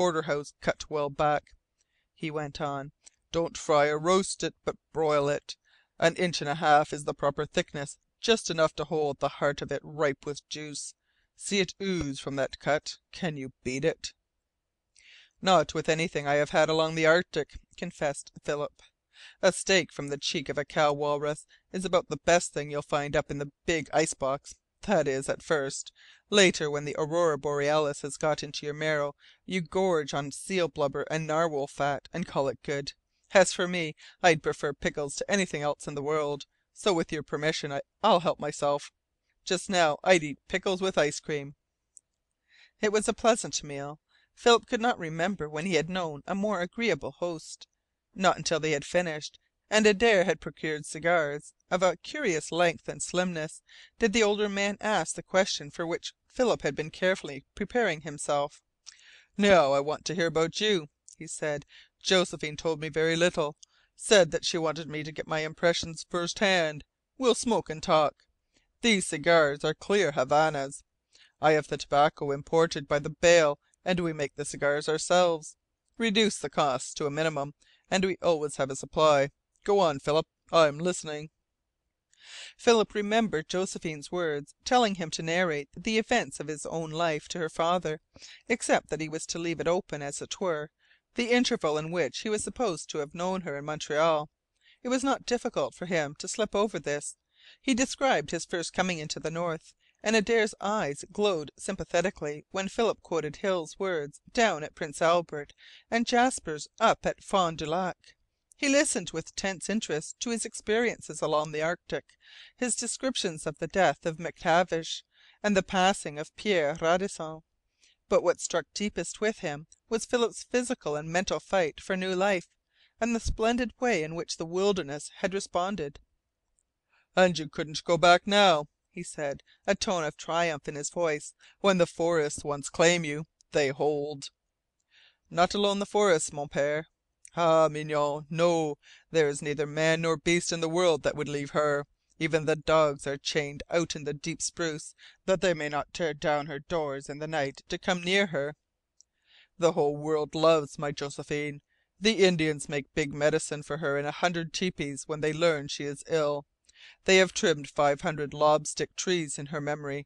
porterhouse cut well back," he went on. "Don't fry or roast it, but broil it. An inch and a half is the proper thickness, just enough to hold the heart of it ripe with juice. See it ooze from that cut. Can you beat it?" "Not with anything I have had along the Arctic," confessed Philip. "A steak from the cheek of a cow walrus is about the best thing you'll find up in the big ice box. That is, at first. Later, when the aurora borealis has got into your marrow, you gorge on seal blubber and narwhal fat, and call it good. As for me, I'd prefer pickles to anything else in the world, so with your permission I'll help myself. Just now I'd eat pickles with ice cream." It was a pleasant meal. Philip could not remember when he had known a more agreeable host. Not until they had finished, and Adare had procured cigars of a curious length and slimness, did the older man ask the question for which Philip had been carefully preparing himself. "Now I want to hear about you," he said. "Josephine told me very little. Said that she wanted me to get my impressions first hand. We'll smoke and talk. These cigars are clear Havanas. I have the tobacco imported by the bale, and we make the cigars ourselves. Reduce the costs to a minimum, and we always have a supply. Go on, Philip. I'm listening." Philip remembered Josephine's words telling him to narrate the events of his own life to her father, except that he was to leave it open, as it were, the interval in which he was supposed to have known her in Montreal. It was not difficult for him to slip over this. He described his first coming into the North, and Adare's eyes glowed sympathetically when Philip quoted Hill's words down at Prince Albert and Jasper's up at Fond du Lac. He listened with tense interest to his experiences along the Arctic, his descriptions of the death of MacTavish and the passing of Pierre Radisson. But what struck deepest with him was Philip's physical and mental fight for new life, and the splendid way in which the wilderness had responded. "And you couldn't go back now," he said, a tone of triumph in his voice. "When the forests once claim you, they hold." "Not alone the forests, Mon Pere." "Ah, Mignonne, no. There is neither man nor beast in the world that would leave her. Even the dogs are chained out in the deep spruce, that they may not tear down her doors in the night to come near her. The whole world loves my Josephine. The Indians make big medicine for her in 100 teepees when they learn she is ill. They have trimmed 500 lobstick trees in her memory.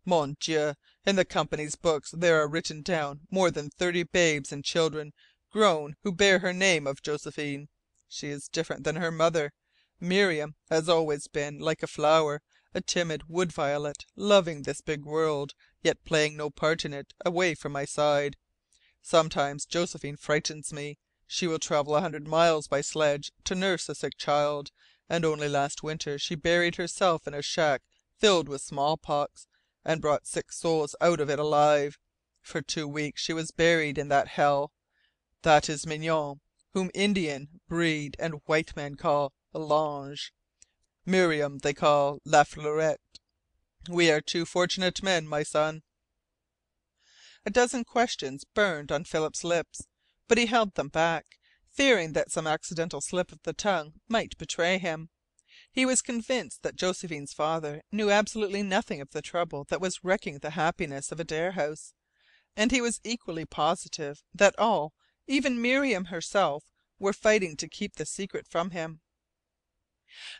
Mon Dieu, in the company's books there are written down more than 30 babes and children grown who bear her name of Josephine. She is different than her mother. Miriam has always been like a flower, a timid wood violet, loving this big world, yet playing no part in it away from my side. Sometimes Josephine frightens me. She will travel 100 miles by sledge to nurse a sick child, and only last winter she buried herself in a shack filled with smallpox, and brought 6 souls out of it alive. For 2 weeks she was buried in that hell. That is Mignonne, whom Indian breed and white man call L'Ange. Miriam they call La Fleurette. We are 2 fortunate men, my son." A dozen questions burned on Philip's lips, but he held them back, fearing that some accidental slip of the tongue might betray him. He was convinced that Josephine's father knew absolutely nothing of the trouble that was wrecking the happiness of Adare House, and he was equally positive that all, even Miriam herself, were fighting to keep the secret from him.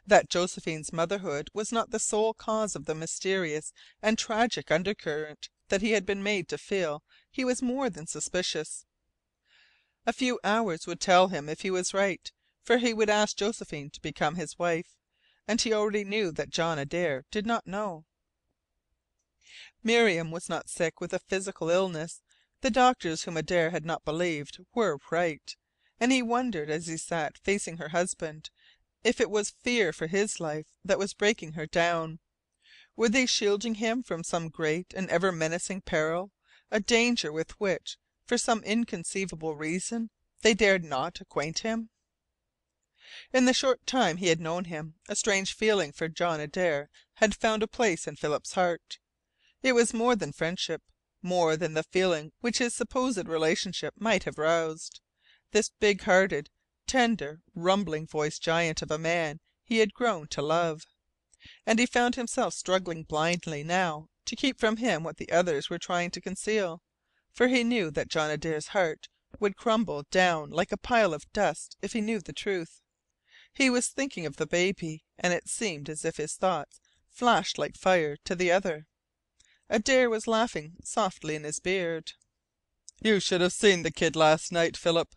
That Josephine's motherhood was not the sole cause of the mysterious and tragic undercurrent that he had been made to feel he was more than suspicious. A few hours would tell him if he was right, for he would ask Josephine to become his wife, and he already knew that John Adare did not know. Miriam was not sick with a physical illness. The doctors whom Adare had not believed were right, and he wondered as he sat facing her husband if it was fear for his life that was breaking her down. Were they shielding him from some great and ever menacing peril, a danger with which, for some inconceivable reason, they dared not acquaint him? In the short time he had known him, a strange feeling for John Adare had found a place in Philip's heart. It was more than friendship, more than the feeling which his supposed relationship might have roused. This big hearted, tender, rumbling voiced giant of a man he had grown to love. And he found himself struggling blindly now to keep from him what the others were trying to conceal. for he knew that John Adare's heart would crumble down like a pile of dust if he knew the truth. He was thinking of the baby, and it seemed as if his thoughts flashed like fire to the other. Adare was laughing softly in his beard. "You should have seen the kid last night, Philip.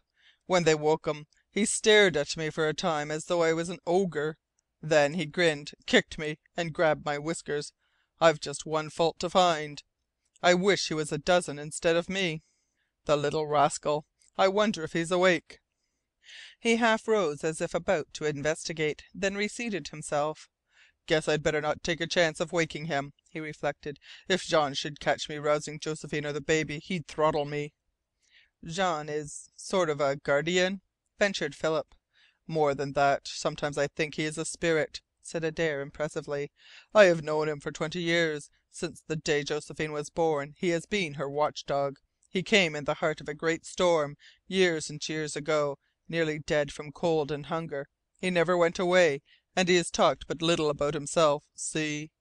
When they woke him, he stared at me for a time as though I was an ogre. Then he grinned, kicked me, and grabbed my whiskers. I've just one fault to find. I wish he was a dozen instead of me. The little rascal! I wonder if he's awake." He half rose as if about to investigate, then reseated himself. "Guess I'd better not take a chance of waking him," he reflected. "If Jean should catch me rousing Josephine or the baby, he'd throttle me." "Jean is sort of a guardian?" ventured Philip. "More than that. Sometimes I think he is a spirit," said Adare impressively. "I have known him for 20 years. Since the day Josephine was born he has been her watchdog. He came in the heart of a great storm, years and years ago, nearly dead from cold and hunger. He never went away, and he has talked but little about himself. See."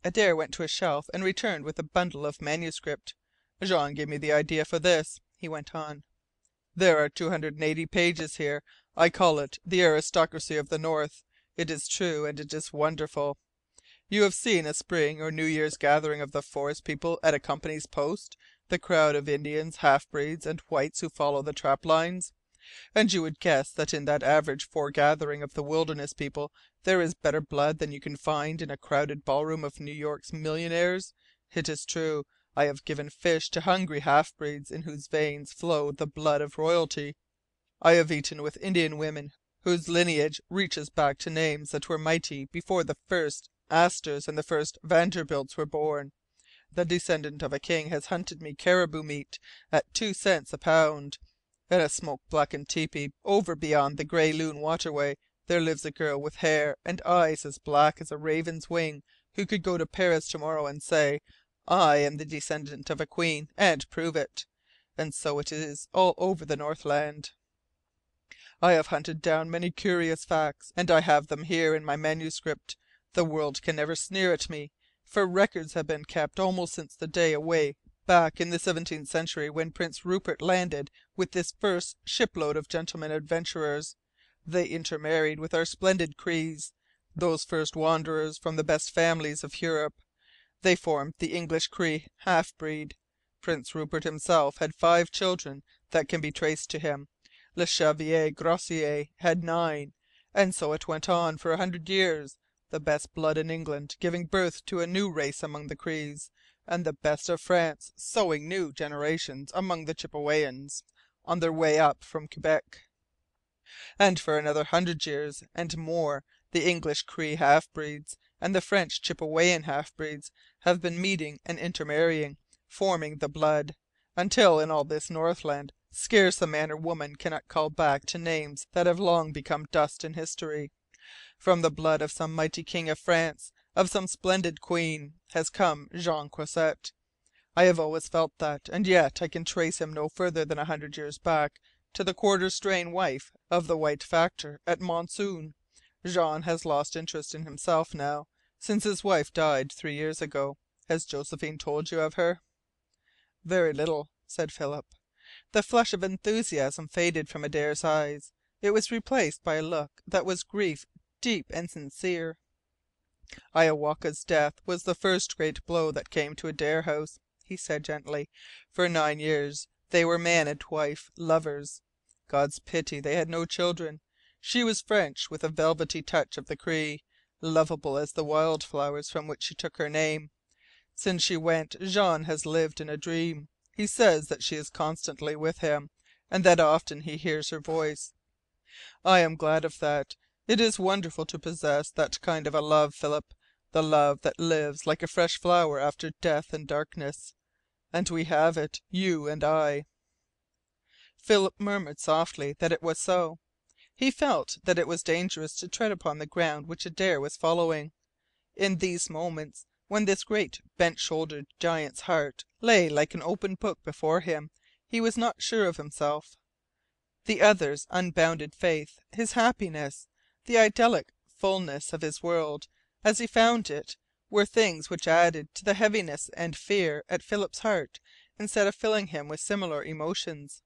Adare went to a shelf and returned with a bundle of manuscript. "Jean gave me the idea for this," he went on. "There are 280 pages here. I call it The Aristocracy of the North. It is true, and it is wonderful. You have seen a spring or New Year's gathering of the forest people at a company's post, the crowd of Indians, half breeds, and whites who follow the trap lines. And you would guess that in that average foregathering of the wilderness people there is better blood than you can find in a crowded ballroom of New York's millionaires. It is true. I have given fish to hungry half breeds in whose veins flowed the blood of royalty. I have eaten with Indian women whose lineage reaches back to names that were mighty before the first Astors and the first Vanderbilts were born. The descendant of a king has hunted me caribou meat at 2 cents a pound. In a smoke blackened tepee over beyond the Grey Loon waterway there lives a girl with hair and eyes as black as a raven's wing who could go to Paris tomorrow and say, 'I am the descendant of a queen,' and prove it. And so it is all over the Northland. I have hunted down many curious facts, and I have them here in my manuscript. The world can never sneer at me, for records have been kept almost since the day away back in the 17th century when Prince Rupert landed with this first shipload of gentlemen adventurers. They intermarried with our splendid Crees, those first wanderers from the best families of Europe. They formed the English Cree half breed. Prince Rupert himself had 5 children that can be traced to him. Le Chevalier Grossier had 9, and so it went on for 100 years, the best blood in England giving birth to a new race among the Crees, and the best of France sowing new generations among the Chippewyans on their way up from Quebec. And for another 100 years and more the English Cree half breeds and the French Chippewayan half breeds have been meeting and intermarrying, forming the blood, until in all this Northland scarce a man or woman cannot call back to names that have long become dust in history. From the blood of some mighty king of France, of some splendid queen, has come Jean Croisset. I have always felt that, and yet I can trace him no further than 100 years back, to the quarter-strain wife of the white factor at Monsoon. Jean has lost interest in himself now, since his wife died 3 years ago. Has Josephine told you of her?" "Very little," said Philip. The flush of enthusiasm faded from Adare's eyes. It was replaced by a look that was grief deep and sincere. "Iowaka's death was the first great blow that came to Adare House," he said gently. "For 9 years they were man and wife, lovers. God's pity, they had no children. She was French, with a velvety touch of the Cree, lovable as the wild flowers from which she took her name. Since she went, Jean has lived in a dream. He says that she is constantly with him, and that often he hears her voice. I am glad of that. It is wonderful to possess that kind of a love, Philip, the love that lives like a fresh flower after death and darkness. And we have it, you and I." Philip murmured softly that it was so. He felt that it was dangerous to tread upon the ground which Adare was following. In these moments, when this great bent-shouldered giant's heart lay like an open book before him, he was not sure of himself. The other's unbounded faith, his happiness, the idyllic fullness of his world, as he found it, were things which added to the heaviness and fear at Philip's heart instead of filling him with similar emotions.